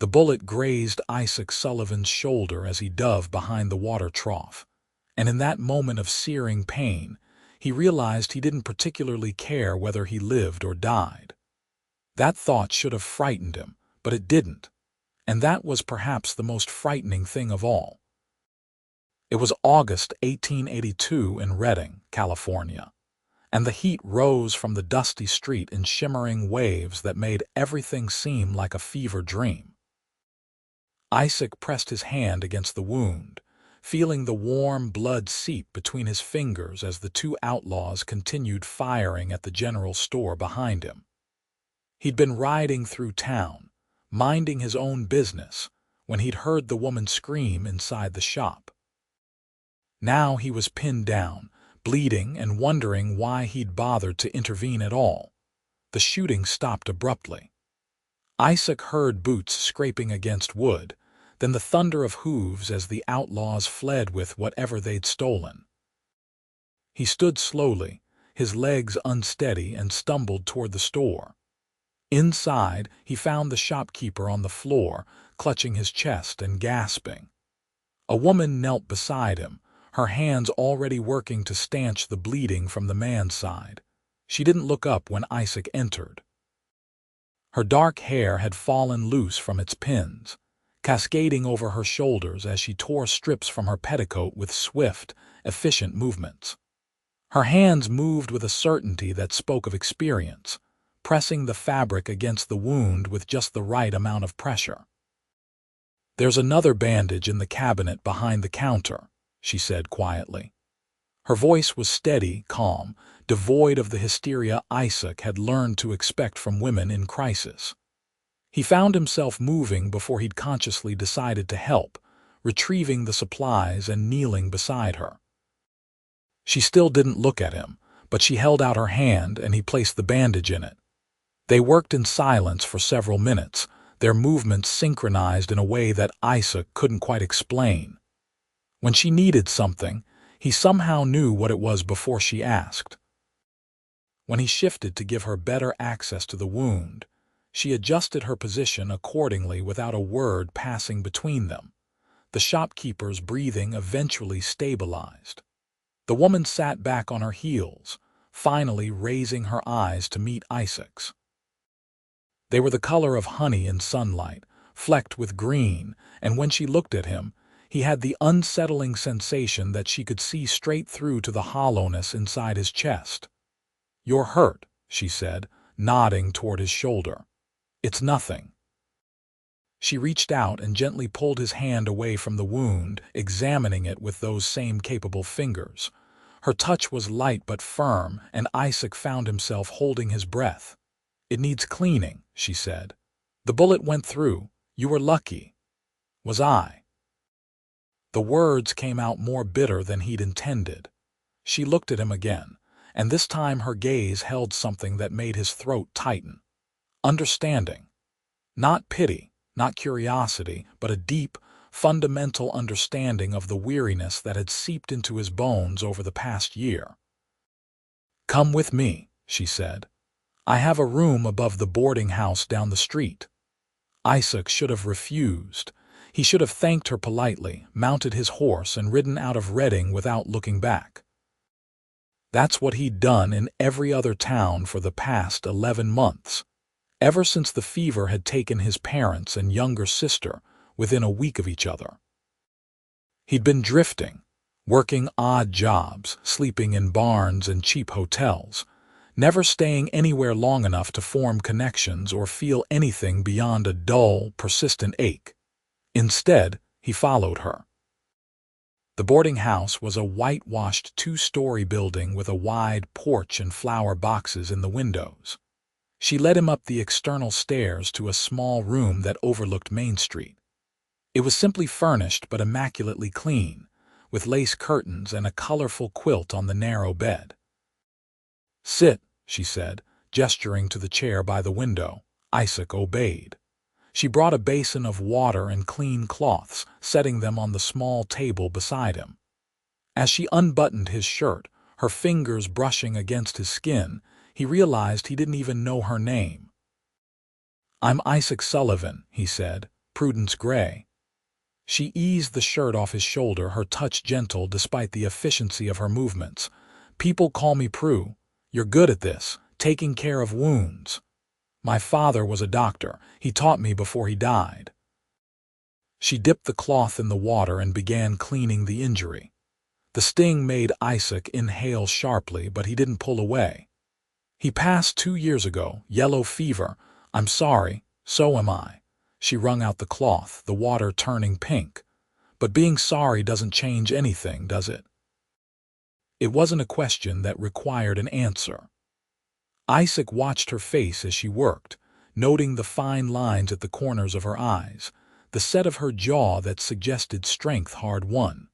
The bullet grazed Isaac Sullivan's shoulder as he dove behind the water trough, and in that moment of searing pain, he realized he didn't particularly care whether he lived or died. That thought should have frightened him, but it didn't, and that was perhaps the most frightening thing of all. It was August 1882 in Redding, California, and the heat rose from the dusty street in shimmering waves that made everything seem like a fever dream. Isaac pressed his hand against the wound, feeling the warm blood seep between his fingers as the two outlaws continued firing at the general store behind him. He'd been riding through town, minding his own business, when he'd heard the woman scream inside the shop. Now he was pinned down, bleeding and wondering why he'd bothered to intervene at all. The shooting stopped abruptly. Isaac heard boots scraping against wood, then the thunder of hooves as the outlaws fled with whatever they'd stolen. He stood slowly, his legs unsteady, and stumbled toward the store. Inside, he found the shopkeeper on the floor, clutching his chest and gasping. A woman knelt beside him, her hands already working to stanch the bleeding from the man's side. She didn't look up when Isaac entered. Her dark hair had fallen loose from its pins, cascading over her shoulders as she tore strips from her petticoat with swift, efficient movements. Her hands moved with a certainty that spoke of experience, pressing the fabric against the wound with just the right amount of pressure. "There's another bandage in the cabinet behind the counter," she said quietly. Her voice was steady, calm, devoid of the hysteria Isaac had learned to expect from women in crisis. He found himself moving before he'd consciously decided to help, retrieving the supplies and kneeling beside her. She still didn't look at him, but she held out her hand and he placed the bandage in it. They worked in silence for several minutes, their movements synchronized in a way that Isaac couldn't quite explain. When she needed something, he somehow knew what it was before she asked. When he shifted to give her better access to the wound, she adjusted her position accordingly without a word passing between them. The shopkeeper's breathing eventually stabilized. The woman sat back on her heels, finally raising her eyes to meet Isaac's. They were the color of honey in sunlight, flecked with green, and when she looked at him, he had the unsettling sensation that she could see straight through to the hollowness inside his chest. "You're hurt," she said, nodding toward his shoulder. "It's nothing." She reached out and gently pulled his hand away from the wound, examining it with those same capable fingers. Her touch was light but firm, and Isaac found himself holding his breath. "It needs cleaning," she said. "The bullet went through. You were lucky." "Was I?" The words came out more bitter than he'd intended. She looked at him again, and this time her gaze held something that made his throat tighten. Understanding. Not pity, not curiosity, but a deep, fundamental understanding of the weariness that had seeped into his bones over the past year. "Come with me," she said. "I have a room above the boarding house down the street." Isaac should have refused. He should have thanked her politely, mounted his horse, and ridden out of Redding without looking back. That's what he'd done in every other town for the past 11 months. Ever since the fever had taken his parents and younger sister within a week of each other. He'd been drifting, working odd jobs, sleeping in barns and cheap hotels, never staying anywhere long enough to form connections or feel anything beyond a dull, persistent ache. Instead, he followed her. The boarding house was a whitewashed 2-story building with a wide porch and flower boxes in the windows. She led him up the external stairs to a small room that overlooked Main Street. It was simply furnished but immaculately clean, with lace curtains and a colorful quilt on the narrow bed. "Sit," she said, gesturing to the chair by the window. Isaac obeyed. She brought a basin of water and clean cloths, setting them on the small table beside him. As she unbuttoned his shirt, her fingers brushing against his skin, he realized he didn't even know her name. "I'm Isaac Sullivan," he said, Prudence Gray. She eased the shirt off his shoulder, her touch gentle despite the efficiency of her movements. "People call me Prue. You're good at this, taking care of wounds. My father was a doctor. He taught me before he died." She dipped the cloth in the water and began cleaning the injury. The sting made Isaac inhale sharply, but he didn't pull away. "He passed 2 years ago, yellow fever. I'm sorry, so am I." She wrung out the cloth, the water turning pink. "But being sorry doesn't change anything, does it?" It wasn't a question that required an answer. Isaac watched her face as she worked, noting the fine lines at the corners of her eyes, the set of her jaw that suggested strength hard won.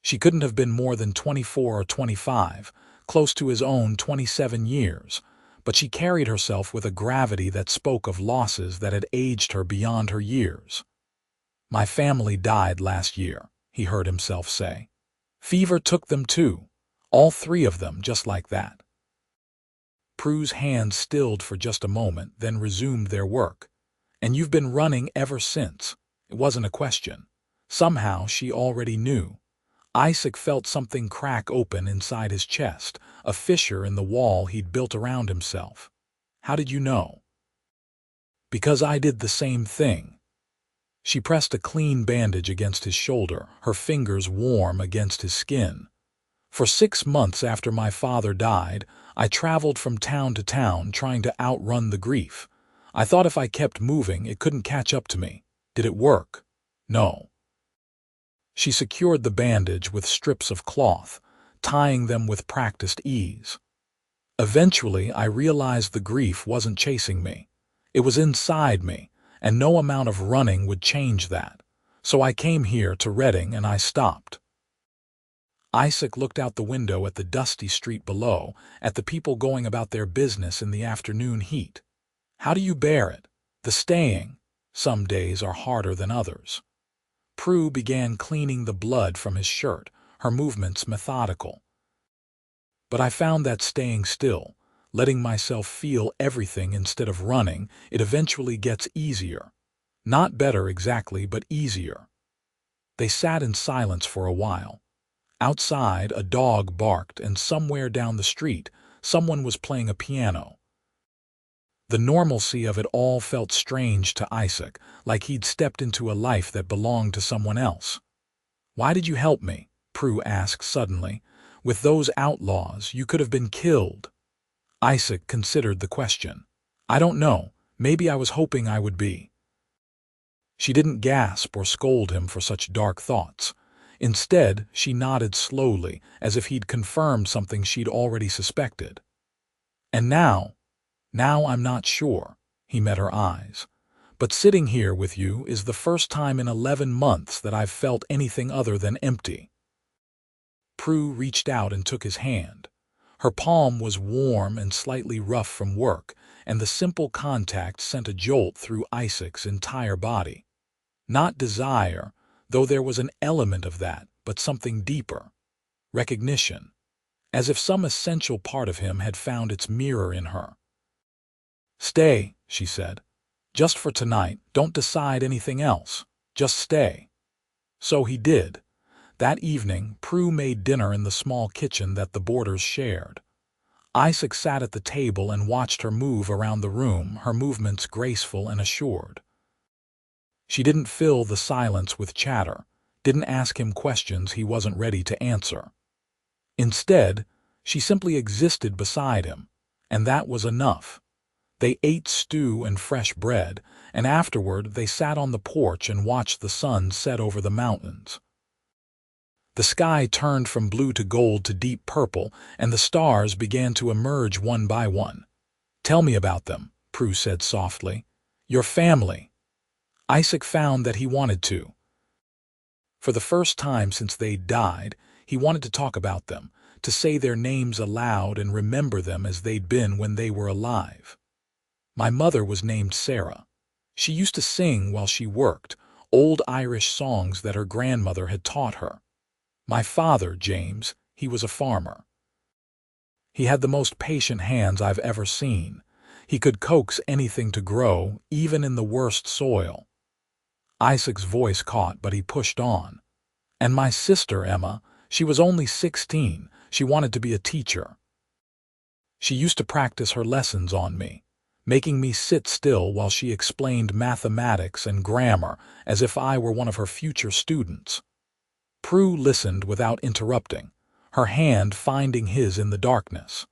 She couldn't have been more than 24 or 25, close to his own 27 years, but she carried herself with a gravity that spoke of losses that had aged her beyond her years. "My family died last year," he heard himself say. "Fever took them too, all 3 of them, just like that." Prue's hands stilled for just a moment, then resumed their work. "And you've been running ever since." It wasn't a question. Somehow she already knew. Isaac felt something crack open inside his chest, a fissure in the wall he'd built around himself. "How did you know?" "Because I did the same thing." She pressed a clean bandage against his shoulder, her fingers warm against his skin. "For 6 months after my father died, I traveled from town to town trying to outrun the grief. I thought if I kept moving, it couldn't catch up to me. Did it work? No." She secured the bandage with strips of cloth, tying them with practiced ease. "Eventually, I realized the grief wasn't chasing me. It was inside me, and no amount of running would change that. So I came here to Reading and I stopped." Isaac looked out the window at the dusty street below, at the people going about their business in the afternoon heat. "How do you bear it? The staying? Some days are harder than others." Prue began cleaning the blood from his shirt, her movements methodical. "But I found that staying still, letting myself feel everything instead of running, it eventually gets easier. Not better exactly, but easier." They sat in silence for a while. Outside, a dog barked, and somewhere down the street, someone was playing a piano. The normalcy of it all felt strange to Isaac, like he'd stepped into a life that belonged to someone else. "Why did you help me?" Prue asked suddenly. "With those outlaws, you could have been killed." Isaac considered the question. "I don't know. Maybe I was hoping I would be." She didn't gasp or scold him for such dark thoughts. Instead, she nodded slowly, as if he'd confirmed something she'd already suspected. "And now I'm not sure." He met her eyes. "But sitting here with you is the first time in 11 months that I've felt anything other than empty." Prue reached out and took his hand. Her palm was warm and slightly rough from work, and the simple contact sent a jolt through Isaac's entire body. Not desire, though there was an element of that, but something deeper. Recognition. As if some essential part of him had found its mirror in her. "Stay," she said. "Just for tonight. Don't decide anything else. Just stay." So he did. That evening, Prue made dinner in the small kitchen that the boarders shared. Isaac sat at the table and watched her move around the room, her movements graceful and assured. She didn't fill the silence with chatter, didn't ask him questions he wasn't ready to answer. Instead, she simply existed beside him, and that was enough. They ate stew and fresh bread, and afterward they sat on the porch and watched the sun set over the mountains. The sky turned from blue to gold to deep purple, and the stars began to emerge one by one. "Tell me about them," Prue said softly. "Your family." Isaac found that he wanted to. For the first time since they'd died, he wanted to talk about them, to say their names aloud and remember them as they'd been when they were alive. "My mother was named Sarah. She used to sing while she worked, old Irish songs that her grandmother had taught her. My father, James, he was a farmer. He had the most patient hands I've ever seen. He could coax anything to grow, even in the worst soil. Isaac's voice caught, but he pushed on. And my sister, Emma, she was only 16. She wanted to be a teacher. She used to practice her lessons on me, making me sit still while she explained mathematics and grammar as if I were one of her future students. Prue listened without interrupting, her hand finding his in the darkness.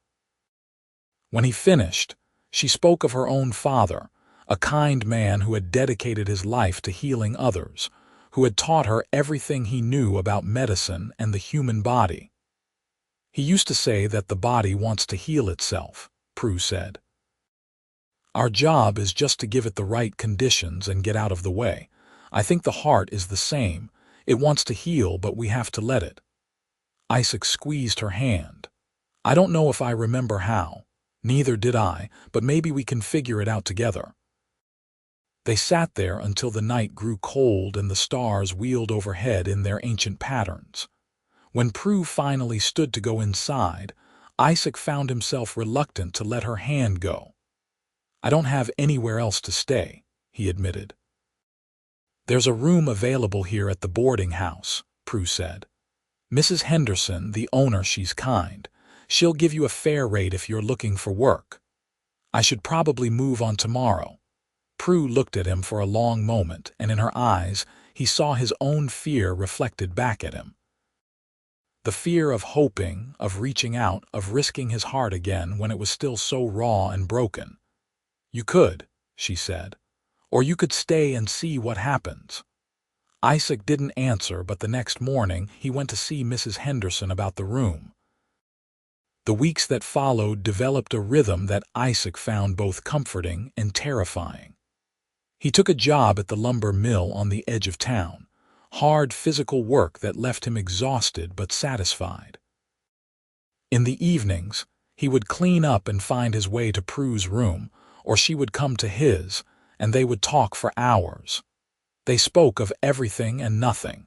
When he finished, she spoke of her own father, a kind man who had dedicated his life to healing others, who had taught her everything he knew about medicine and the human body. He used to say that the body wants to heal itself, Prue said. Our job is just to give it the right conditions and get out of the way. I think the heart is the same. It wants to heal, but we have to let it. Isaac squeezed her hand. I don't know if I remember how. Neither did I, but maybe we can figure it out together. They sat there until the night grew cold and the stars wheeled overhead in their ancient patterns. When Prue finally stood to go inside, Isaac found himself reluctant to let her hand go. I don't have anywhere else to stay, he admitted. There's a room available here at the boarding house, Prue said. Mrs. Henderson, the owner, she's kind. She'll give you a fair rate if you're looking for work. I should probably move on tomorrow. Prue looked at him for a long moment, and in her eyes he saw his own fear reflected back at him. The fear of hoping, of reaching out, of risking his heart again when it was still so raw and broken. You could, she said, or you could stay and see what happens. Isaac didn't answer, but the next morning he went to see Mrs. Henderson about the room. The weeks that followed developed a rhythm that Isaac found both comforting and terrifying. He took a job at the lumber mill on the edge of town, hard physical work that left him exhausted but satisfied. In the evenings, he would clean up and find his way to Prue's room, or she would come to his, and they would talk for hours. They spoke of everything and nothing.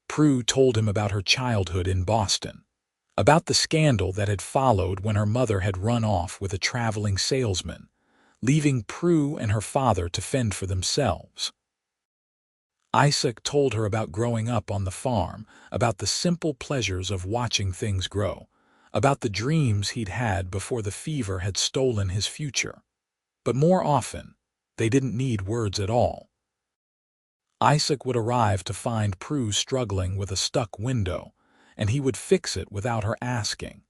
Prue told him about her childhood in Boston, about the scandal that had followed when her mother had run off with a traveling salesman, leaving Prue and her father to fend for themselves. Isaac told her about growing up on the farm, about the simple pleasures of watching things grow, about the dreams he'd had before the fever had stolen his future. But more often, they didn't need words at all. Isaac would arrive to find Prue struggling with a stuck window, and he would fix it without her asking.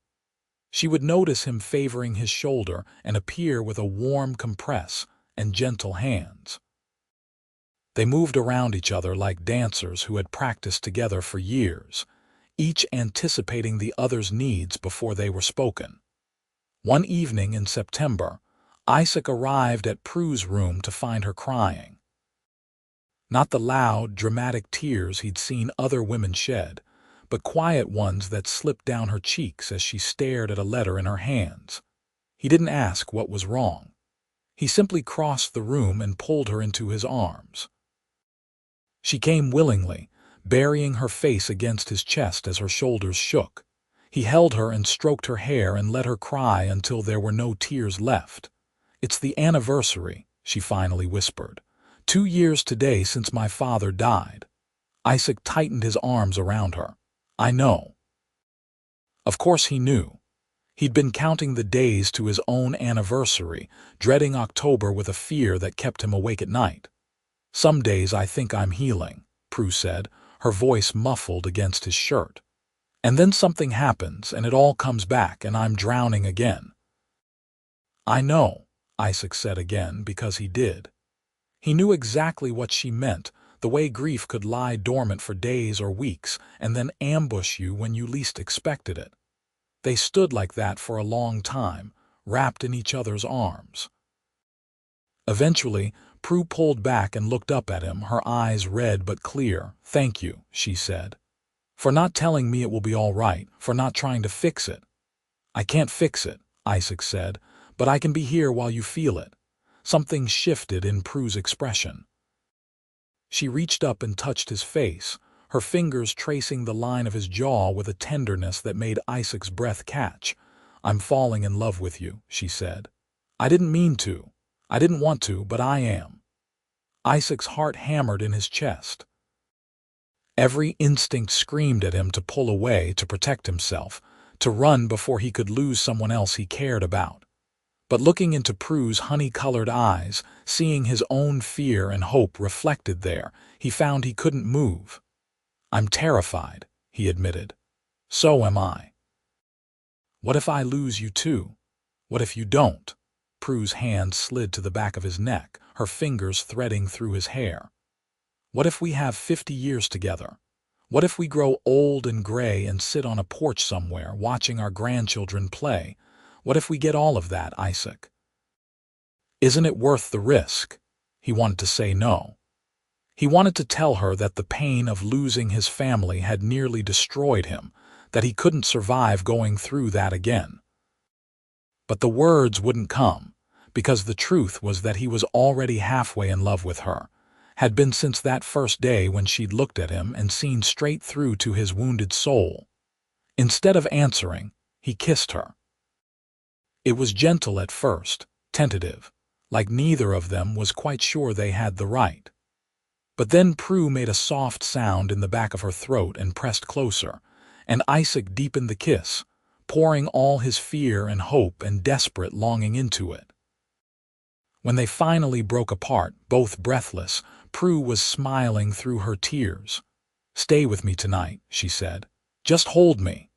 She would notice him favoring his shoulder and appear with a warm compress and gentle hands. They moved around each other like dancers who had practiced together for years, each anticipating the other's needs before they were spoken. One evening in September, Isaac arrived at Prue's room to find her crying. Not the loud, dramatic tears he'd seen other women shed, but quiet ones that slipped down her cheeks as she stared at a letter in her hands. He didn't ask what was wrong. He simply crossed the room and pulled her into his arms. She came willingly, burying her face against his chest as her shoulders shook. He held her and stroked her hair and let her cry until there were no tears left. "It's the anniversary," she finally whispered. 2 years today since my father died." Isaac tightened his arms around her. "I know." Of course he knew. He'd been counting the days to his own anniversary, dreading October with a fear that kept him awake at night. "Some days I think I'm healing," Prue said, her voice muffled against his shirt. "And then something happens and it all comes back and I'm drowning again." "I know," Isaac said again, because he did. He knew exactly what she meant, the way grief could lie dormant for days or weeks and then ambush you when you least expected it. They stood like that for a long time, wrapped in each other's arms. Eventually, Prue pulled back and looked up at him, her eyes red but clear. "Thank you," she said. "For not telling me it will be all right, for not trying to fix it." "I can't fix it," Isaac said, "but I can be here while you feel it." Something shifted in Prue's expression. She reached up and touched his face, her fingers tracing the line of his jaw with a tenderness that made Isaac's breath catch. "I'm falling in love with you," she said. "I didn't mean to. I didn't want to, but I am." Isaac's heart hammered in his chest. Every instinct screamed at him to pull away, to protect himself, to run before he could lose someone else he cared about. But looking into Prue's honey-colored eyes, seeing his own fear and hope reflected there, he found he couldn't move. "I'm terrified," he admitted. "So am I." "What if I lose you too? What if you don't?" Prue's hand slid to the back of his neck, her fingers threading through his hair. "What if we have 50 years together? What if we grow old and gray and sit on a porch somewhere, watching our grandchildren play? What if we get all of that, Isaac? Isn't it worth the risk?" He wanted to say no. He wanted to tell her that the pain of losing his family had nearly destroyed him, that he couldn't survive going through that again. But the words wouldn't come, because the truth was that he was already halfway in love with her, had been since that first day when she'd looked at him and seen straight through to his wounded soul. Instead of answering, he kissed her. It was gentle at first, tentative, like neither of them was quite sure they had the right. But then Prue made a soft sound in the back of her throat and pressed closer, and Isaac deepened the kiss, pouring all his fear and hope and desperate longing into it. When they finally broke apart, both breathless, Prue was smiling through her tears. "Stay with me tonight," she said. "Just hold me."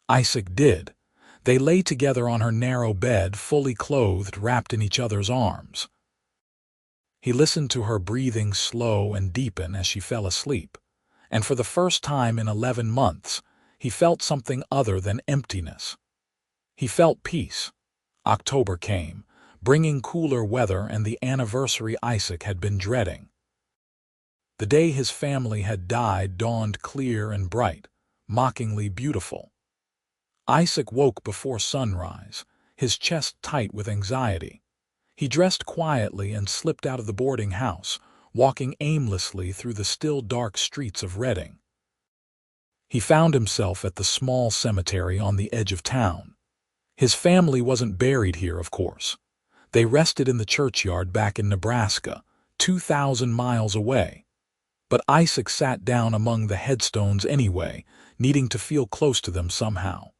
Isaac did. They lay together on her narrow bed, fully clothed, wrapped in each other's arms. He listened to her breathing slow and deepen as she fell asleep, and for the first time in 11 months, he felt something other than emptiness. He felt peace. October came, bringing cooler weather and the anniversary Isaac had been dreading. The day his family had died dawned clear and bright, mockingly beautiful. Isaac woke before sunrise, his chest tight with anxiety. He dressed quietly and slipped out of the boarding house, walking aimlessly through the still dark streets of Reading. He found himself at the small cemetery on the edge of town. His family wasn't buried here, of course. They rested in the churchyard back in Nebraska, 2,000 miles away. But Isaac sat down among the headstones anyway, needing to feel close to them somehow.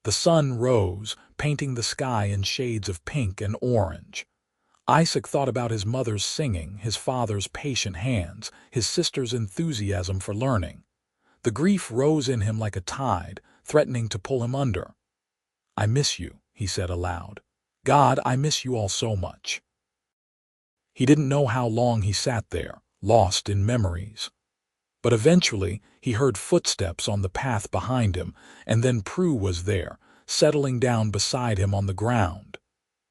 The sun rose, painting the sky in shades of pink and orange. Isaac thought about his mother's singing, his father's patient hands, his sister's enthusiasm for learning. The grief rose in him like a tide, threatening to pull him under. "I miss you," he said aloud. "God, I miss you all so much." He didn't know how long he sat there, lost in memories. But eventually, he heard footsteps on the path behind him, and then Prue was there, settling down beside him on the ground.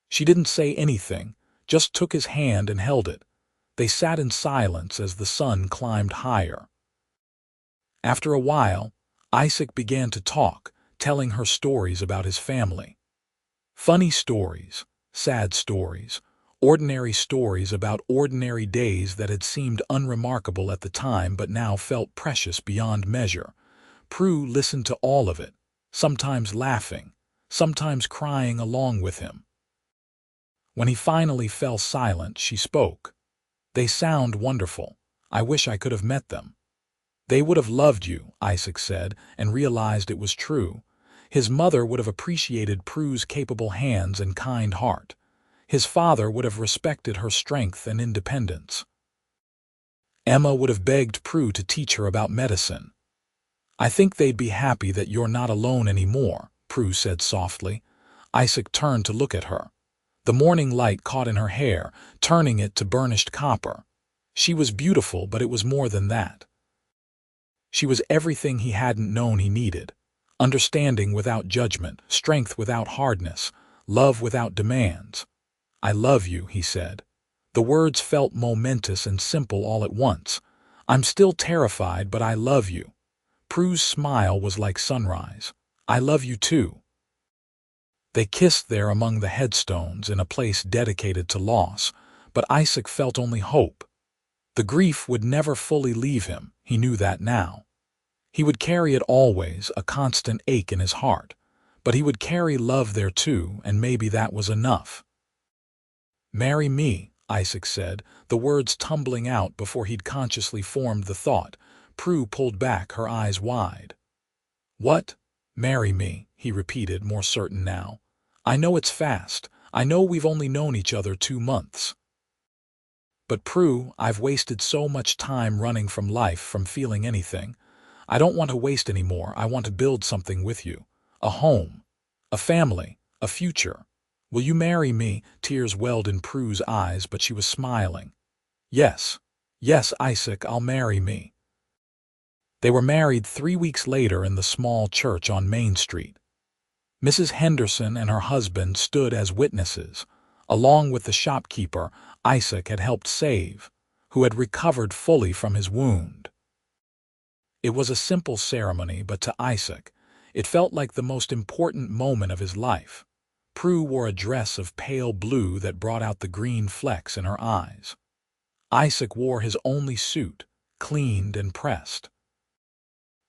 She didn't say anything, just took his hand and held it. They sat in silence as the sun climbed higher. After a while, Isaac began to talk, telling her stories about his family. Funny stories, sad stories, ordinary stories about ordinary days that had seemed unremarkable at the time but now felt precious beyond measure. Prue listened to all of it, sometimes laughing, sometimes crying along with him. When he finally fell silent, she spoke. "They sound wonderful. I wish I could have met them." "They would have loved you," Isaac said, and realized it was true. His mother would have appreciated Prue's capable hands and kind heart. His father would have respected her strength and independence. Emma would have begged Prue to teach her about medicine. "I think they'd be happy that you're not alone anymore," Prue said softly. Isaac turned to look at her. The morning light caught in her hair, turning it to burnished copper. She was beautiful, but it was more than that. She was everything he hadn't known he needed. Understanding without judgment, strength without hardness, love without demands. "I love you," he said. The words felt momentous and simple all at once. "I'm still terrified, but I love you." Prue's smile was like sunrise. "I love you too." They kissed there among the headstones in a place dedicated to loss, but Isaac felt only hope. The grief would never fully leave him, he knew that now. He would carry it always, a constant ache in his heart, but he would carry love there too, and maybe that was enough. "Marry me," Isaac said, the the words tumbling out before he'd consciously formed the thought. Prue pulled back, her eyes wide. "What? Marry me," he repeated, more certain now. "I know it's fast. I know we've only known each other 2 months. But Prue, I've wasted so much time running from life, from feeling anything. I don't want to waste any more. I want to build something with you. A home. A family. A future. Will you marry me?" Tears welled in Prue's eyes, but she was smiling. "Yes. Yes, Isaac, I'll marry me." They were married 3 weeks later in the small church on Main Street. Mrs. Henderson and her husband stood as witnesses, along with the shopkeeper Isaac had helped save, who had recovered fully from his wound. It was a simple ceremony, but to Isaac, it felt like the most important moment of his life. Prue wore a dress of pale blue that brought out the green flecks in her eyes. Isaac wore his only suit, cleaned and pressed.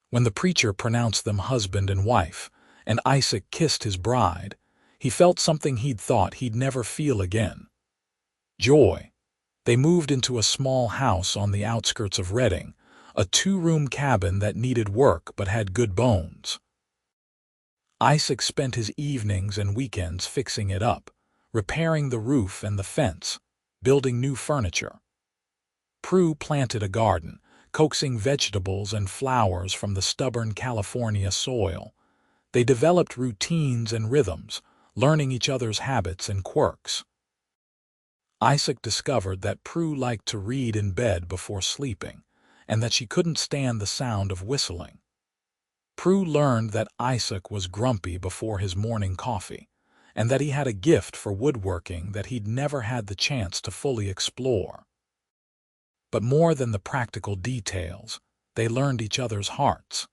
When the preacher pronounced them husband and wife, and Isaac kissed his bride, he felt something he'd thought he'd never feel again. Joy. They moved into a small house on the outskirts of Reading, a 2-room cabin that needed work but had good bones. Isaac spent his evenings and weekends fixing it up, repairing the roof and the fence, building new furniture. Prue planted a garden, coaxing vegetables and flowers from the stubborn California soil. They developed routines and rhythms, learning each other's habits and quirks. Isaac discovered that Prue liked to read in bed before sleeping, and that she couldn't stand the sound of whistling. Prue learned that Isaac was grumpy before his morning coffee, and that he had a gift for woodworking that he'd never had the chance to fully explore. But more than the practical details, they learned each other's hearts.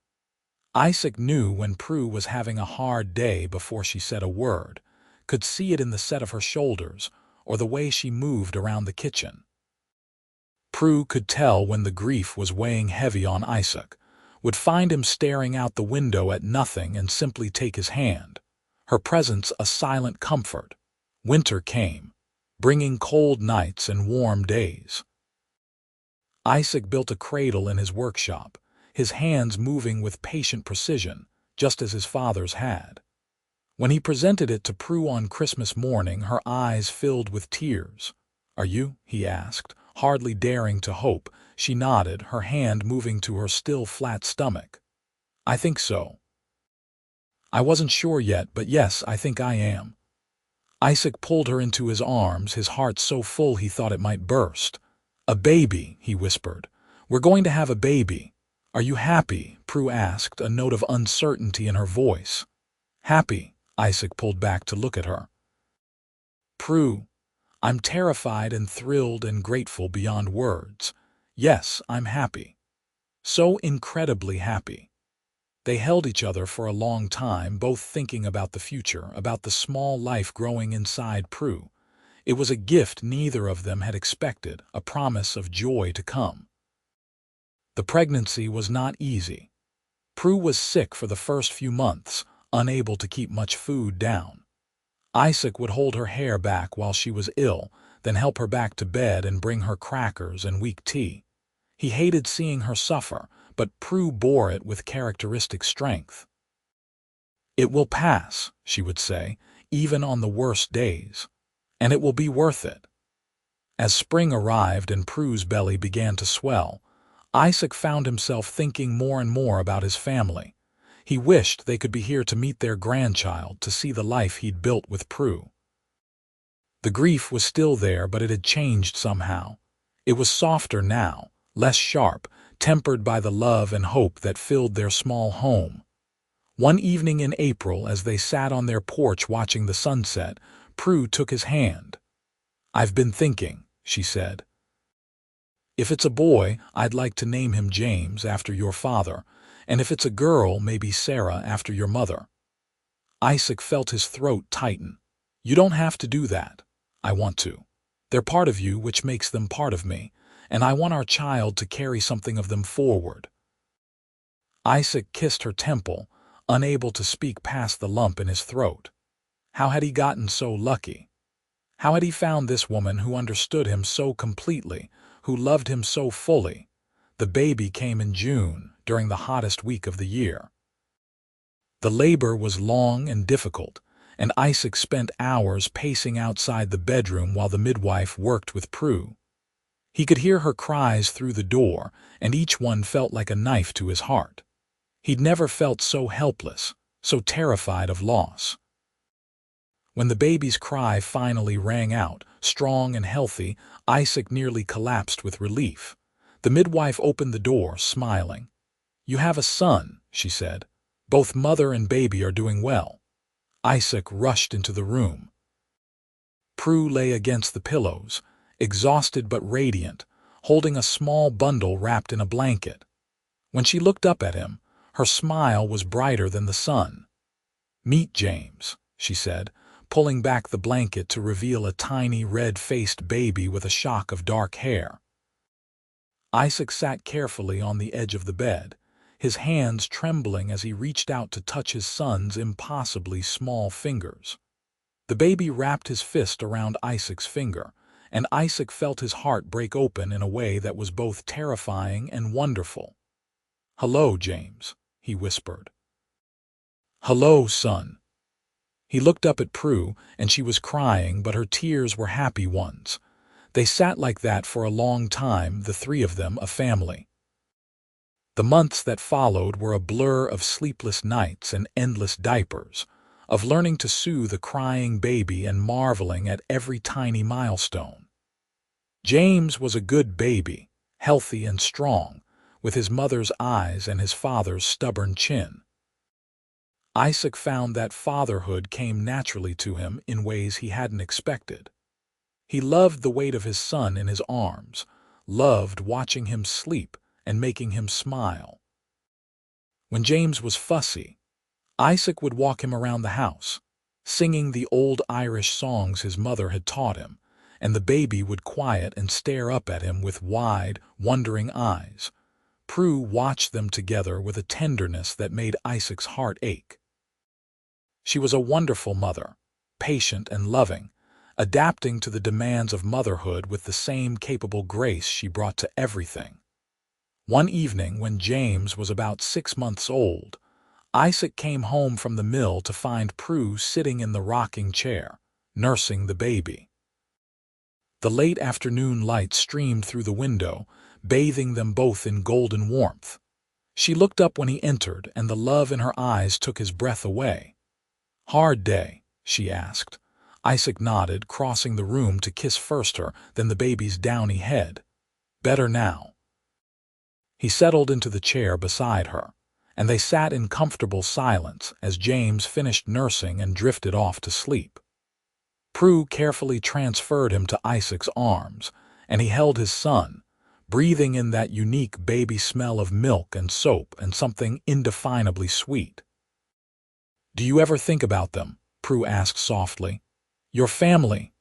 Isaac knew when Prue was having a hard day before she said a word, could see it in the set of her shoulders or the way she moved around the kitchen. Prue could tell when the grief was weighing heavy on Isaac, would find him staring out the window at nothing and simply take his hand, her presence a silent comfort. Winter came, bringing cold nights and warm days. Isaac built a cradle in his workshop, his hands moving with patient precision, just as his father's had. When he presented it to Prue on Christmas morning, her eyes filled with tears. "Are you?" he asked, hardly daring to hope. She nodded, her hand moving to her still flat stomach. "I think so. I wasn't sure yet, but yes, I think I am." Isaac pulled her into his arms, his heart so full he thought it might burst. "A baby," he whispered. "We're going to have a baby. Are you happy?" Prue asked, a note of uncertainty in her voice. "Happy?" Isaac pulled back to look at her. "Prue, I'm terrified and thrilled and grateful beyond words. Yes, I'm happy. So incredibly happy." They held each other for a long time, both thinking about the future, about the small life growing inside Prue. It was a gift neither of them had expected, a promise of joy to come. The pregnancy was not easy. Prue was sick for the first few months, unable to keep much food down. Isaac would hold her hair back while she was ill, then help her back to bed and bring her crackers and weak tea. He hated seeing her suffer, but Prue bore it with characteristic strength. "It will pass," she would say, even on the worst days. "And it will be worth it." As spring arrived and Prue's belly began to swell, Isaac found himself thinking more and more about his family. He wished they could be here to meet their grandchild, to see the life he'd built with Prue. The grief was still there, but it had changed somehow. It was softer now, less sharp, tempered by the love and hope that filled their small home. One evening in April, as they sat on their porch watching the sunset, Prue took his hand. "I've been thinking," she said. "If it's a boy, I'd like to name him James, after your father, and if it's a girl, maybe Sarah, after your mother." Isaac felt his throat tighten. "You don't have to do that. I want to. They're part of you, which makes them part of me, and I want our child to carry something of them forward." Isaac kissed her temple, unable to speak past the lump in his throat. How had he gotten so lucky? How had he found this woman who understood him so completely, who loved him so fully? The baby came in June, during the hottest week of the year. The labor was long and difficult, and Isaac spent hours pacing outside the bedroom while the midwife worked with Prue. He could hear her cries through the door, and each one felt like a knife to his heart. He'd never felt so helpless, so terrified of loss. When the baby's cry finally rang out, strong and healthy, Isaac nearly collapsed with relief. The midwife opened the door, smiling. "You have a son," she said. "Both mother and baby are doing well." Isaac rushed into the room. Prue lay against the pillows, exhausted but radiant, holding a small bundle wrapped in a blanket. When she looked up at him, her smile was brighter than the sun. "Meet James," she said, pulling back the blanket to reveal a tiny red-faced baby with a shock of dark hair. Isaac sat carefully on the edge of the bed, his hands trembling as he reached out to touch his son's impossibly small fingers. The baby wrapped his fist around Isaac's finger, and Isaac felt his heart break open in a way that was both terrifying and wonderful. "Hello, James," he whispered. "Hello, son." He looked up at Prue, and she was crying, but her tears were happy ones. They sat like that for a long time, the three of them, a family. The months that followed were a blur of sleepless nights and endless diapers, of learning to soothe a crying baby and marveling at every tiny milestone. James was a good baby, healthy and strong, with his mother's eyes and his father's stubborn chin. Isaac found that fatherhood came naturally to him in ways he hadn't expected. He loved the weight of his son in his arms, loved watching him sleep and making him smile. When James was fussy, Isaac would walk him around the house, singing the old Irish songs his mother had taught him, and the baby would quiet and stare up at him with wide, wondering eyes. Prue watched them together with a tenderness that made Isaac's heart ache. She was a wonderful mother, patient and loving, adapting to the demands of motherhood with the same capable grace she brought to everything. One evening, when James was about 6 months old, Isaac came home from the mill to find Prue sitting in the rocking chair, nursing the baby. The late afternoon light streamed through the window, bathing them both in golden warmth. She looked up when he entered, and the love in her eyes took his breath away. "Hard day?" she asked. Isaac nodded, crossing the room to kiss first her, then the baby's downy head. "Better now." He settled into the chair beside her, and they sat in comfortable silence as James finished nursing and drifted off to sleep. Prue carefully transferred him to Isaac's arms, and he held his son, breathing in that unique baby smell of milk and soap and something indefinably sweet. "Do you ever think about them?" Prue asked softly. "Your family?"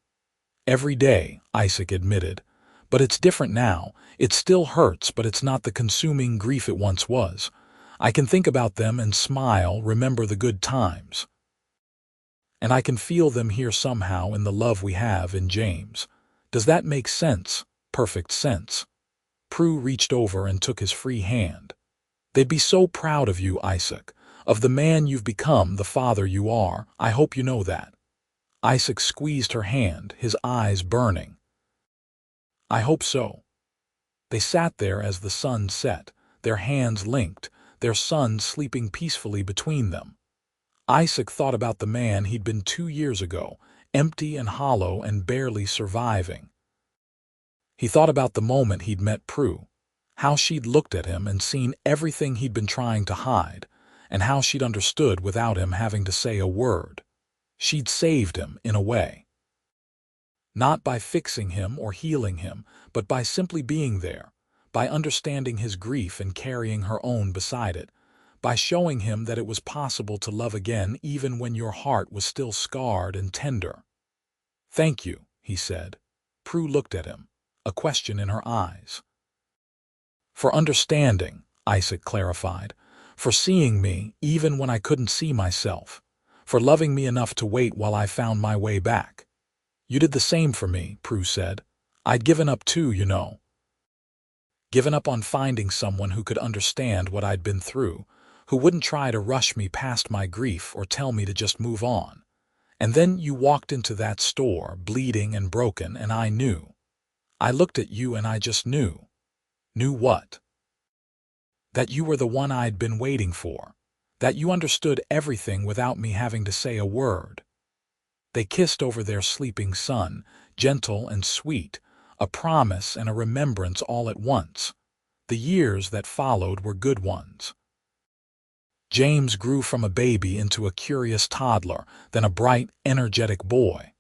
"Every day," Isaac admitted. "But it's different now. It still hurts, but it's not the consuming grief it once was. I can think about them and smile, remember the good times. And I can feel them here somehow in the love we have in James. Does that make sense? Perfect sense." Prue reached over and took his free hand. "They'd be so proud of you, Isaac, of the man you've become, the father you are. I hope you know that." Isaac squeezed her hand, his eyes burning. "I hope so." They sat there as the sun set, their hands linked, their son sleeping peacefully between them. Isaac thought about the man he'd been 2 years ago, empty and hollow and barely surviving. He thought about the moment he'd met Prue, how she'd looked at him and seen everything he'd been trying to hide, and how she'd understood without him having to say a word. She'd saved him, in a way. Not by fixing him or healing him, but by simply being there, by understanding his grief and carrying her own beside it, by showing him that it was possible to love again even when your heart was still scarred and tender. "Thank you," he said. Prue looked at him, a question in her eyes. "For understanding," Isaac clarified, "for seeing me even when I couldn't see myself, for loving me enough to wait while I found my way back. You did the same for me, Prue said. I'd given up too, you know. Given up on finding someone who could understand what I'd been through, who wouldn't try to rush me past my grief or tell me to just move on. And then you walked into that store, bleeding and broken, and I knew. I looked at you and I just knew. Knew what? That you were the one I'd been waiting for. That you understood everything without me having to say a word. They kissed over their sleeping son, gentle and sweet, a promise and a remembrance all at once. The years that followed were good ones. James grew from a baby into a curious toddler, then a bright, energetic boy.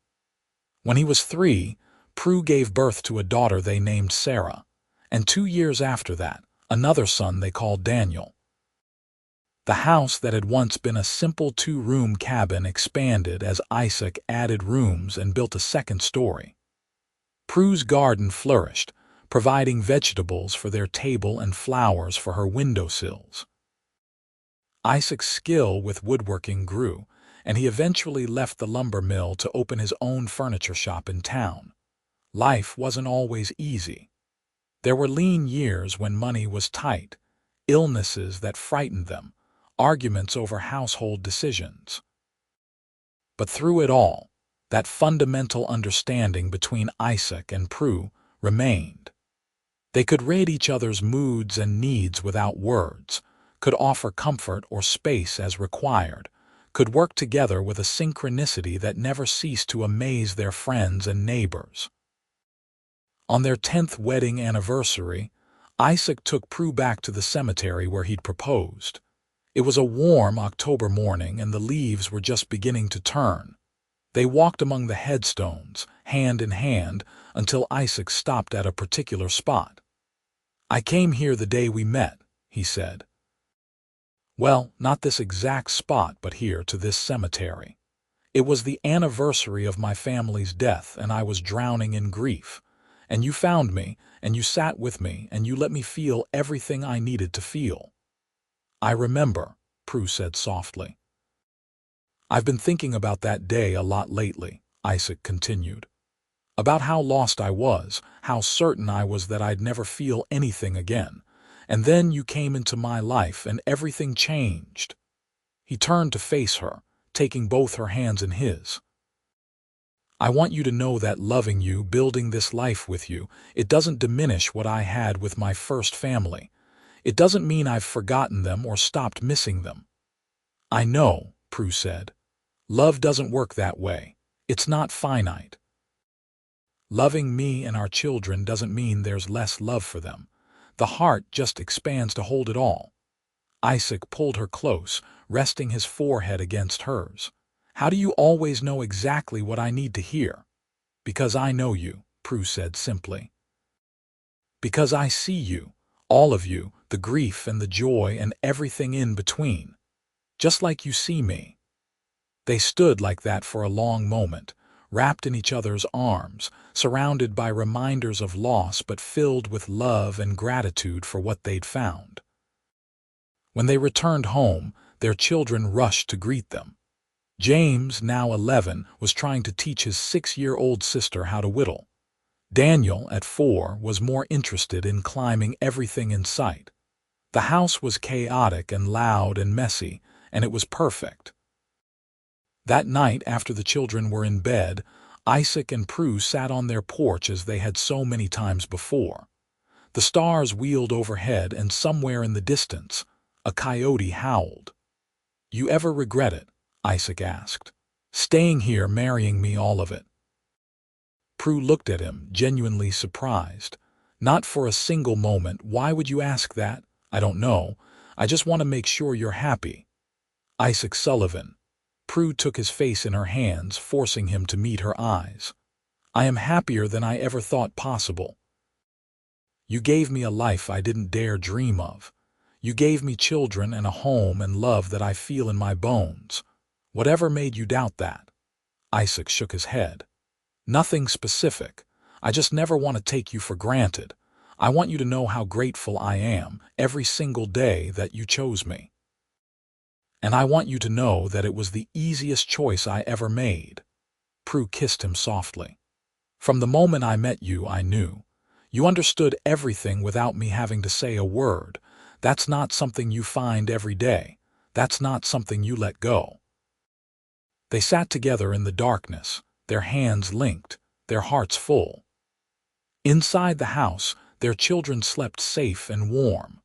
When he was 3, Prue gave birth to a daughter they named Sarah, and 2 years after that, another son they called Daniel. The house that had once been a simple 2-room cabin expanded as Isaac added rooms and built a second story. Prue's garden flourished, providing vegetables for their table and flowers for her windowsills. Isaac's skill with woodworking grew, and he eventually left the lumber mill to open his own furniture shop in town. Life wasn't always easy. There were lean years when money was tight, illnesses that frightened them, arguments over household decisions. But through it all, that fundamental understanding between Isaac and Prue remained. They could read each other's moods and needs without words, could offer comfort or space as required, could work together with a synchronicity that never ceased to amaze their friends and neighbors. On their 10th wedding anniversary, Isaac took Prue back to the cemetery where he'd proposed. It was a warm October morning and the leaves were just beginning to turn. They walked among the headstones, hand in hand, until Isaac stopped at a particular spot. "I came here the day we met," he said. "Well, not this exact spot, but here to this cemetery. It was the anniversary of my family's death and I was drowning in grief. And you found me, and you sat with me, and you let me feel everything I needed to feel." "I remember," Prue said softly. "I've been thinking about that day a lot lately," Isaac continued. "About how lost I was, how certain I was that I'd never feel anything again. And then you came into my life and everything changed." He turned to face her, taking both her hands in his. "I want you to know that loving you, building this life with you, it doesn't diminish what I had with my first family. It doesn't mean I've forgotten them or stopped missing them." "I know," Prue said. "Love doesn't work that way. It's not finite. Loving me and our children doesn't mean there's less love for them. The heart just expands to hold it all." Isaac pulled her close, resting his forehead against hers. "How do you always know exactly what I need to hear?" "Because I know you," Prue said simply. "Because I see you, all of you, the grief and the joy and everything in between. Just like you see me." They stood like that for a long moment, wrapped in each other's arms, surrounded by reminders of loss but filled with love and gratitude for what they'd found. When they returned home, their children rushed to greet them. James, now 11, was trying to teach his 6-year-old sister how to whittle. Daniel, at 4, was more interested in climbing everything in sight. The house was chaotic and loud and messy, and it was perfect. That night, after the children were in bed, Isaac and Prue sat on their porch as they had so many times before. The stars wheeled overhead, and somewhere in the distance, a coyote howled. "You ever regret it?" Isaac asked. "Staying here, marrying me, all of it?" Prue looked at him, genuinely surprised. "Not for a single moment. Why would you ask that?" "I don't know. I just want to make sure you're happy." "Isaac Sullivan." Prue took his face in her hands, forcing him to meet her eyes. "I am happier than I ever thought possible. You gave me a life I didn't dare dream of. You gave me children and a home and love that I feel in my bones. Whatever made you doubt that?" Isaac shook his head. "Nothing specific. I just never want to take you for granted. I want you to know how grateful I am every single day that you chose me. And I want you to know that it was the easiest choice I ever made." Prue kissed him softly. From the moment I met you, I knew. You understood everything without me having to say a word. That's not something you find every day. That's not something you let go." They sat together in the darkness, their hands linked, their hearts full. Inside the house, their children slept safe and warm.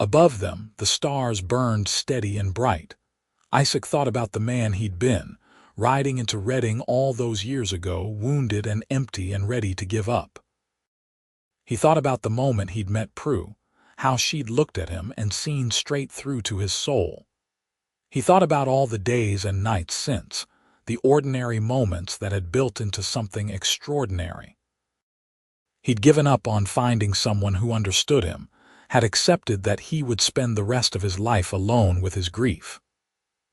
Above them, the stars burned steady and bright. Isaac thought about the man he'd been, riding into Reading all those years ago, wounded and empty and ready to give up. He thought about the moment he'd met Prue, how she'd looked at him and seen straight through to his soul. He thought about all the days and nights since, the ordinary moments that had built into something extraordinary. He'd given up on finding someone who understood him, had accepted that he would spend the rest of his life alone with his grief.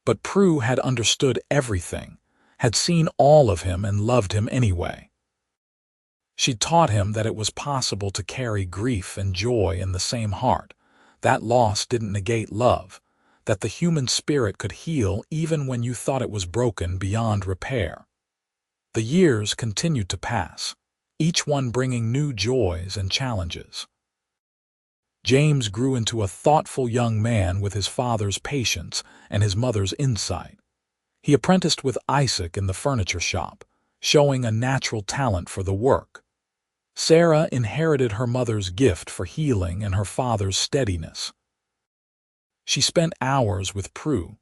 But Prue had understood everything, had seen all of him and loved him anyway. She'd taught him that it was possible to carry grief and joy in the same heart, that loss didn't negate love, that the human spirit could heal even when you thought it was broken beyond repair. The years continued to pass, each one bringing new joys and challenges. James grew into a thoughtful young man with his father's patience and his mother's insight. He apprenticed with Isaac in the furniture shop, showing a natural talent for the work. Sarah inherited her mother's gift for healing and her father's steadiness. She spent hours with Prue,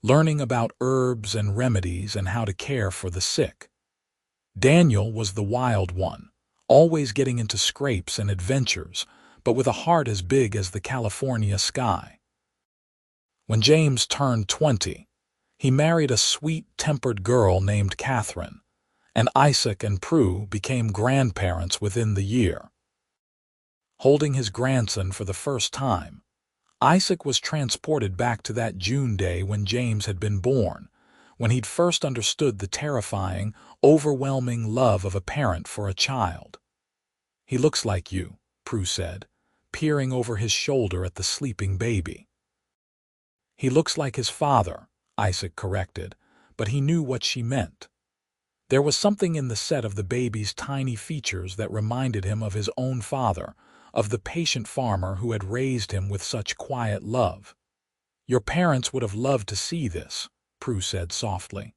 learning about herbs and remedies and how to care for the sick. Daniel was the wild one, always getting into scrapes and adventures, but with a heart as big as the California sky. When James turned 20, he married a sweet-tempered girl named Catherine, and Isaac and Prue became grandparents within the year. Holding his grandson for the first time, Isaac was transported back to that June day when James had been born, when he'd first understood the terrifying, overwhelming love of a parent for a child. "He looks like you," Prue said, peering over his shoulder at the sleeping baby. "He looks like his father," Isaac corrected, but he knew what she meant. There was something in the set of the baby's tiny features that reminded him of his own father, of the patient farmer who had raised him with such quiet love. "Your parents would have loved to see this," Prue said softly.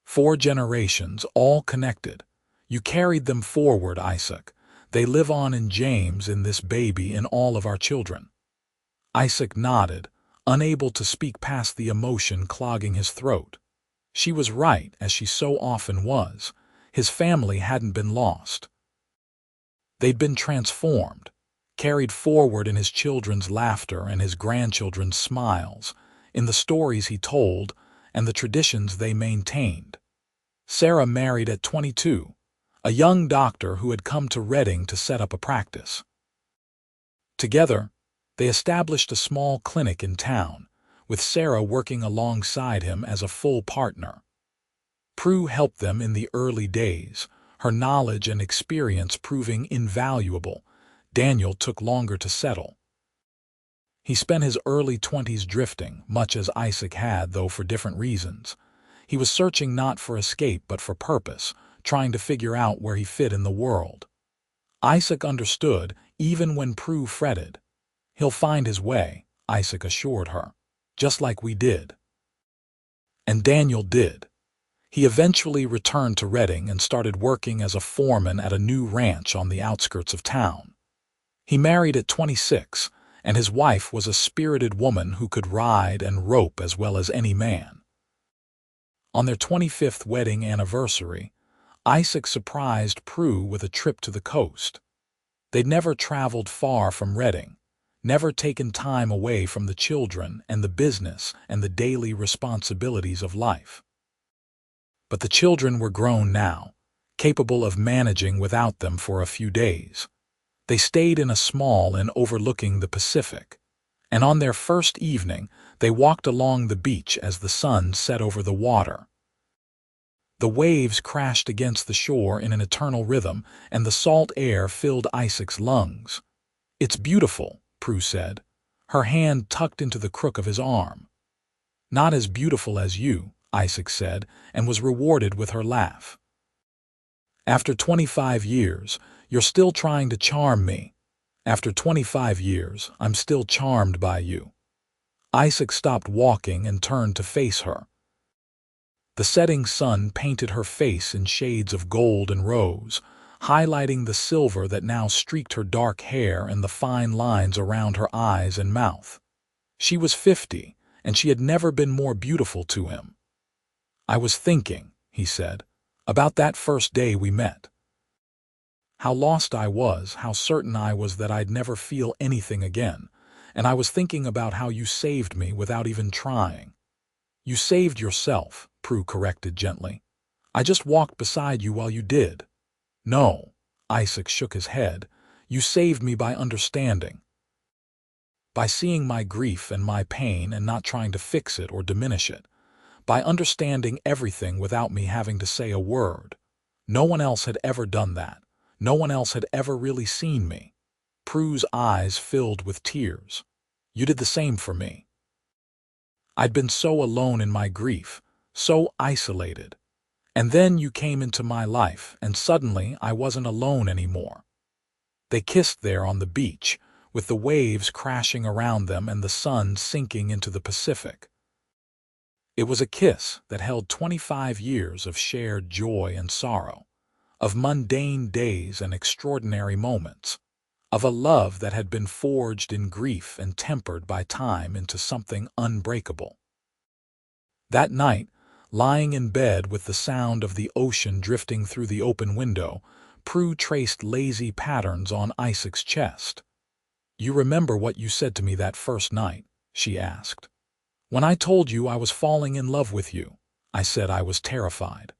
"4 generations, all connected. You carried them forward, Isaac. They live on in James, in this baby, in all of our children." Isaac nodded, unable to speak past the emotion clogging his throat. She was right, as she so often was. His family hadn't been lost. They'd been transformed, carried forward in his children's laughter and his grandchildren's smiles, in the stories he told and the traditions they maintained. Sarah married at 22, a young doctor who had come to Reading to set up a practice. Together, they established a small clinic in town, with Sarah working alongside him as a full partner. Prue helped them in the early days, her knowledge and experience proving invaluable. Daniel took longer to settle. He spent his early 20s drifting, much as Isaac had, though for different reasons. He was searching not for escape but for purpose, trying to figure out where he fit in the world. Isaac understood, even when Prue fretted. "He'll find his way," Isaac assured her, "just like we did." And Daniel did. He eventually returned to Reading and started working as a foreman at a new ranch on the outskirts of town. He married at 26, and his wife was a spirited woman who could ride and rope as well as any man. On their 25th wedding anniversary, Isaac surprised Prue with a trip to the coast. They'd never traveled far from Reading, never taken time away from the children and the business and the daily responsibilities of life. But the children were grown now, capable of managing without them for a few days. They stayed in a small inn overlooking the Pacific, and on their first evening they walked along the beach as the sun set over the water. The waves crashed against the shore in an eternal rhythm, and the salt air filled Isaac's lungs. "It's beautiful," Prue said, her hand tucked into the crook of his arm. "Not as beautiful as you," Isaac said, and was rewarded with her laugh. After 25 years, you're still trying to charm me. After 25 years, I'm still charmed by you." Isaac stopped walking and turned to face her. The setting sun painted her face in shades of gold and rose, highlighting the silver that now streaked her dark hair and the fine lines around her eyes and mouth. She was 50, and she had never been more beautiful to him. "I was thinking," he said, "about that first day we met. How lost I was, how certain I was that I'd never feel anything again, and I was thinking about how you saved me without even trying." "You saved yourself," Prue corrected gently. "I just walked beside you while you did." "No," Isaac shook his head, "you saved me by understanding. By seeing my grief and my pain and not trying to fix it or diminish it. By understanding everything without me having to say a word. No one else had ever done that. No one else had ever really seen me." Prue's eyes filled with tears. "You did the same for me. I'd been so alone in my grief, so isolated. And then you came into my life, and suddenly I wasn't alone anymore." They kissed there on the beach, with the waves crashing around them and the sun sinking into the Pacific. It was a kiss that held 25 years of shared joy and sorrow, of mundane days and extraordinary moments, of a love that had been forged in grief and tempered by time into something unbreakable. That night, lying in bed with the sound of the ocean drifting through the open window, Prue traced lazy patterns on Isaac's chest. "You remember what you said to me that first night?" she asked. "When I told you I was falling in love with you, I said I was terrified.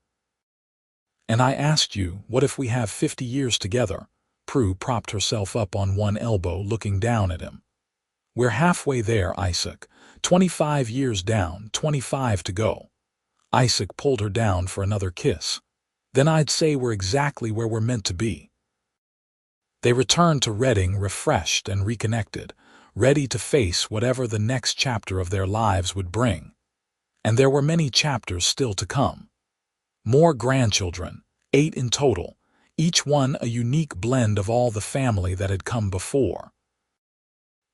And I asked you, what if we have 50 years together?" Prue propped herself up on one elbow, looking down at him. "We're halfway there, Isaac. 25 years down, 25 to go." Isaac pulled her down for another kiss. "Then I'd say we're exactly where we're meant to be." They returned to Reading refreshed and reconnected, ready to face whatever the next chapter of their lives would bring. And there were many chapters still to come. More grandchildren, 8 in total, each one a unique blend of all the family that had come before.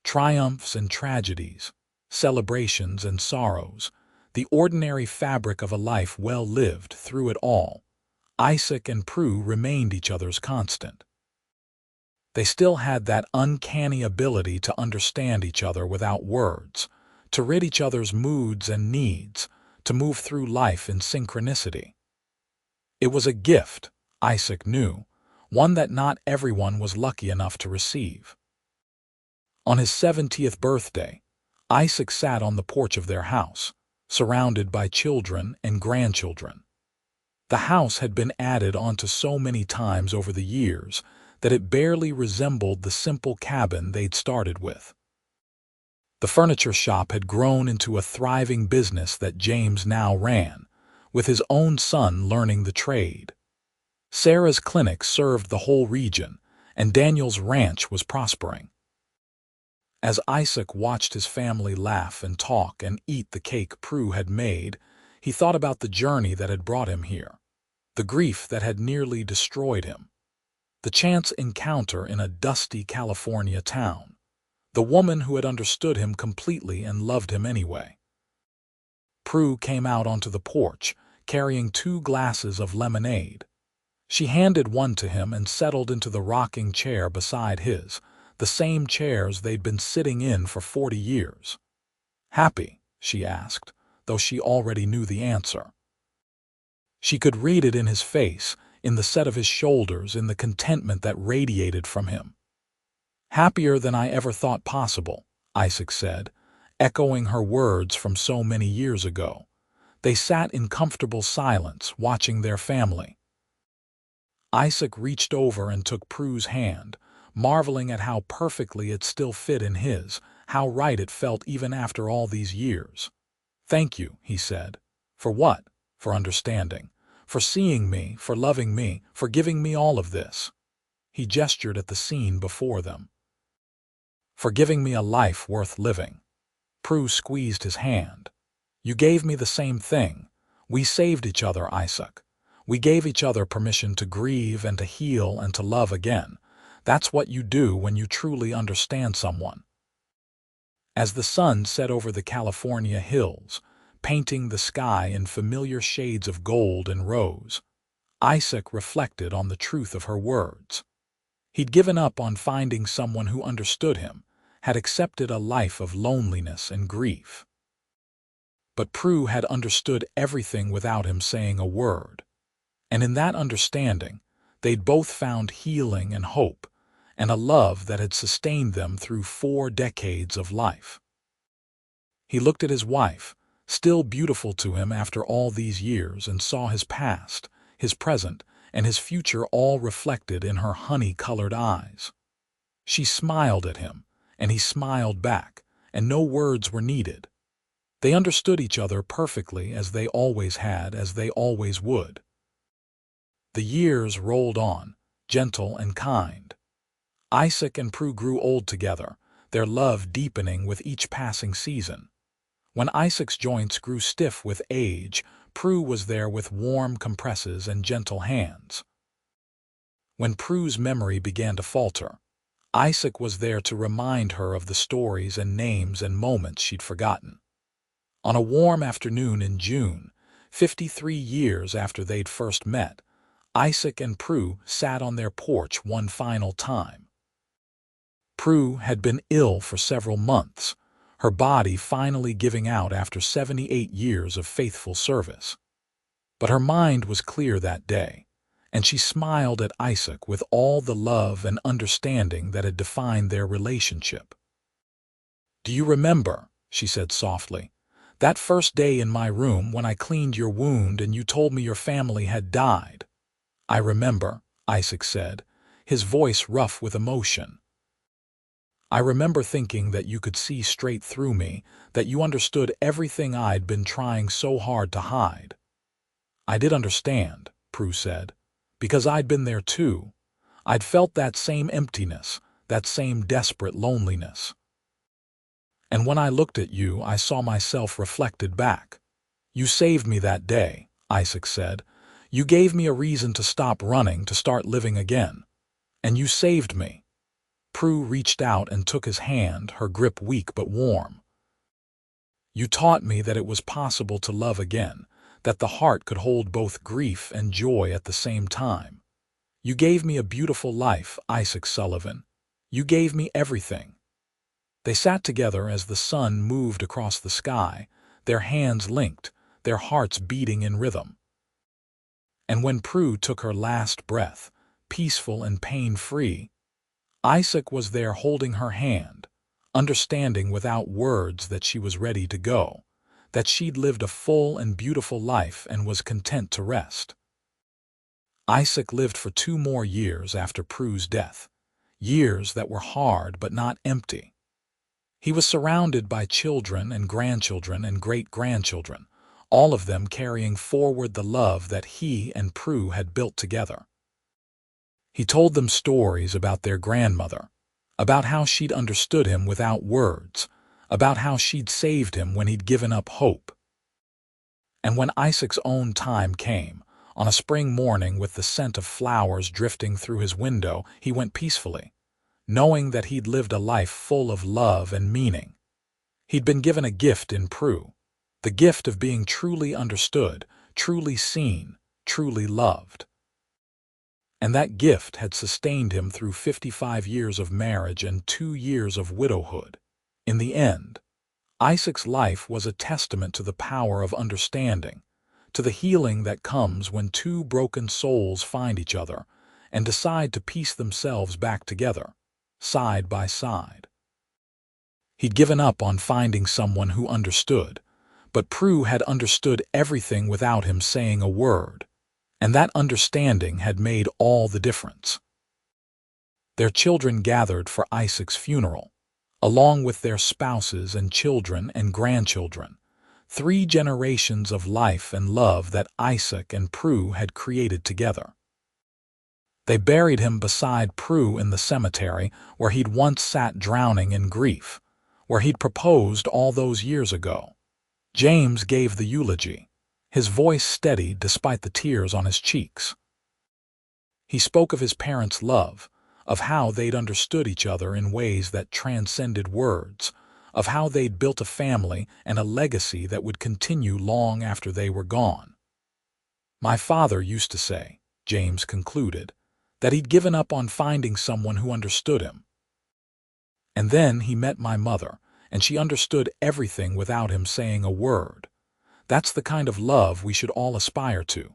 Triumphs and tragedies, celebrations and sorrows, the ordinary fabric of a life well lived through it all. Isaac and Prue remained each other's constant. They still had that uncanny ability to understand each other without words, to read each other's moods and needs, to move through life in synchronicity. It was a gift, Isaac knew, one that not everyone was lucky enough to receive. On his 70th birthday, Isaac sat on the porch of their house, surrounded by children and grandchildren. The house had been added onto so many times over the years that it barely resembled the simple cabin they'd started with. The furniture shop had grown into a thriving business that James now ran, with his own son learning the trade. Sarah's clinic served the whole region, and Daniel's ranch was prospering. As Isaac watched his family laugh and talk and eat the cake Prue had made, he thought about the journey that had brought him here, the grief that had nearly destroyed him, the chance encounter in a dusty California town, the woman who had understood him completely and loved him anyway. Prue came out onto the porch, carrying 2 glasses of lemonade. She handed one to him and settled into the rocking chair beside his, the same chairs they'd been sitting in for 40 years. "Happy?" she asked, though she already knew the answer. She could read it in his face, in the set of his shoulders, in the contentment that radiated from him. "Happier than I ever thought possible," Isaac said, echoing her words from so many years ago. They sat in comfortable silence, watching their family. Isaac reached over and took Prue's hand, marveling at how perfectly it still fit in his, how right it felt even after all these years. "Thank you," he said. "For what?" "For understanding. For seeing me, for loving me, for giving me all of this." He gestured at the scene before them. "For giving me a life worth living." Prue squeezed his hand. "You gave me the same thing. We saved each other, Isaac. We gave each other permission to grieve and to heal and to love again. That's what you do when you truly understand someone. As the sun set over the California hills, painting the sky in familiar shades of gold and rose, Isaac reflected on the truth of her words. He'd given up on finding someone who understood him, had accepted a life of loneliness and grief. But Prue had understood everything without him saying a word. And in that understanding, they'd both found healing and hope, and a love that had sustained them through 4 decades of life. He looked at his wife, still beautiful to him after all these years, and saw his past, his present, and his future all reflected in her honey-colored eyes. She smiled at him, and he smiled back, and no words were needed. They understood each other perfectly, as they always had, as they always would. The years rolled on, gentle and kind. Isaac and Prue grew old together, their love deepening with each passing season. When Isaac's joints grew stiff with age, Prue was there with warm compresses and gentle hands. When Prue's memory began to falter, Isaac was there to remind her of the stories and names and moments she'd forgotten. On a warm afternoon in June, 53 years after they'd first met, Isaac and Prue sat on their porch one final time. Prue had been ill for several months, her body finally giving out after 78 years of faithful service. But her mind was clear that day, and she smiled at Isaac with all the love and understanding that had defined their relationship. "Do you remember," she said softly, "that first day in my room when I cleaned your wound and you told me your family had died?" "I remember," Isaac said, his voice rough with emotion. "I remember thinking that you could see straight through me, that you understood everything I'd been trying so hard to hide." "I did understand," Prue said, "because I'd been there too. I'd felt that same emptiness, that same desperate loneliness. And when I looked at you, I saw myself reflected back. You saved me that day," Isaac said. "You gave me a reason to stop running, to start living again. And you saved me." Prue reached out and took his hand, her grip weak but warm. "You taught me that it was possible to love again, that the heart could hold both grief and joy at the same time. You gave me a beautiful life, Isaac Sullivan. You gave me everything." They sat together as the sun moved across the sky, their hands linked, their hearts beating in rhythm. And when Prue took her last breath, peaceful and pain-free, Isaac was there holding her hand, understanding without words that she was ready to go, that she'd lived a full and beautiful life and was content to rest. Isaac lived for 2 more years after Prue's death, years that were hard but not empty. He was surrounded by children and grandchildren and great-grandchildren, all of them carrying forward the love that he and Prue had built together. He told them stories about their grandmother, about how she'd understood him without words, about how she'd saved him when he'd given up hope. And when Isaac's own time came, on a spring morning with the scent of flowers drifting through his window, he went peacefully, knowing that he'd lived a life full of love and meaning. He'd been given a gift in Prue, the gift of being truly understood, truly seen, truly loved. And that gift had sustained him through 55 years of marriage and 2 years of widowhood. In the end, Isaac's life was a testament to the power of understanding, to the healing that comes when 2 broken souls find each other and decide to piece themselves back together, side by side. He'd given up on finding someone who understood, but Prue had understood everything without him saying a word, and that understanding had made all the difference. Their children gathered for Isaac's funeral, along with their spouses and children and grandchildren, 3 generations of life and love that Isaac and Prue had created together. They buried him beside Prue in the cemetery where he'd once sat drowning in grief, where he'd proposed all those years ago. James gave the eulogy, his voice steady despite the tears on his cheeks. He spoke of his parents' love, of how they'd understood each other in ways that transcended words, of how they'd built a family and a legacy that would continue long after they were gone. My father used to say, James concluded, that he'd given up on finding someone who understood him. And then he met my mother, and she understood everything without him saying a word. That's the kind of love we should all aspire to,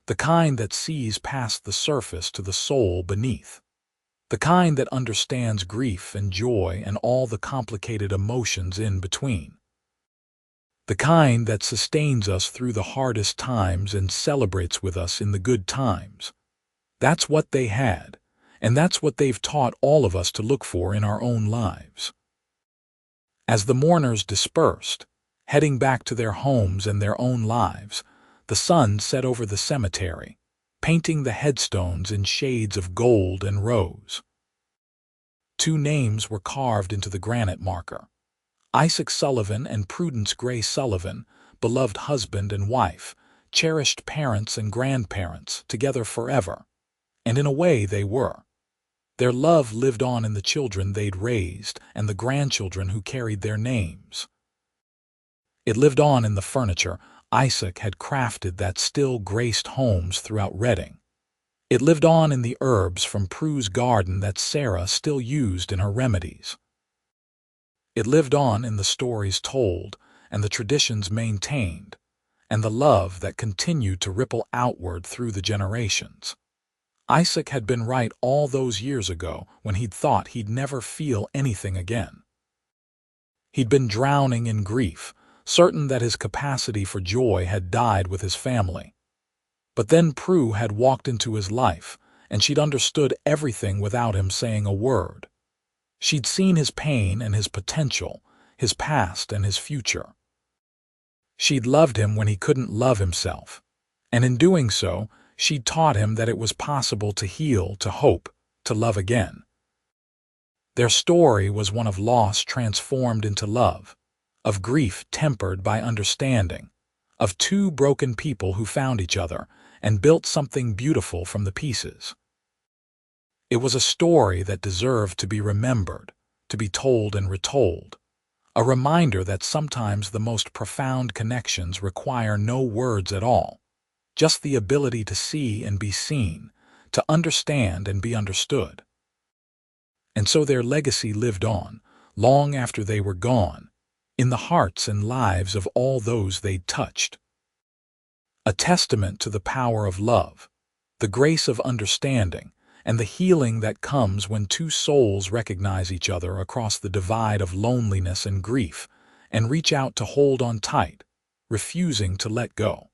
the kind that sees past the surface to the soul beneath, the kind that understands grief and joy and all the complicated emotions in between, the kind that sustains us through the hardest times and celebrates with us in the good times. That's what they had, and that's what they've taught all of us to look for in our own lives. As the mourners dispersed, heading back to their homes and their own lives, the sun set over the cemetery, painting the headstones in shades of gold and rose. 2 names were carved into the granite marker: Isaac Sullivan and Prudence Gray Sullivan, beloved husband and wife, cherished parents and grandparents, together forever. And in a way they were. Their love lived on in the children they'd raised and the grandchildren who carried their names. It lived on in the furniture Isaac had crafted that still graced homes throughout Reading. It lived on in the herbs from Prue's garden that Sarah still used in her remedies. It lived on in the stories told and the traditions maintained, and the love that continued to ripple outward through the generations. Isaac had been right all those years ago when he'd thought he'd never feel anything again. He'd been drowning in grief, certain that his capacity for joy had died with his family. But then Prue had walked into his life, and she'd understood everything without him saying a word. She'd seen his pain and his potential, his past and his future. She'd loved him when he couldn't love himself, and in doing so, she'd taught him that it was possible to heal, to hope, to love again. Their story was one of loss transformed into love, of grief tempered by understanding, of 2 broken people who found each other and built something beautiful from the pieces. It was a story that deserved to be remembered, to be told and retold, a reminder that sometimes the most profound connections require no words at all, just the ability to see and be seen, to understand and be understood. And so their legacy lived on, long after they were gone, in the hearts and lives of all those they'd touched. A testament to the power of love, the grace of understanding, and the healing that comes when 2 souls recognize each other across the divide of loneliness and grief and reach out to hold on tight, refusing to let go.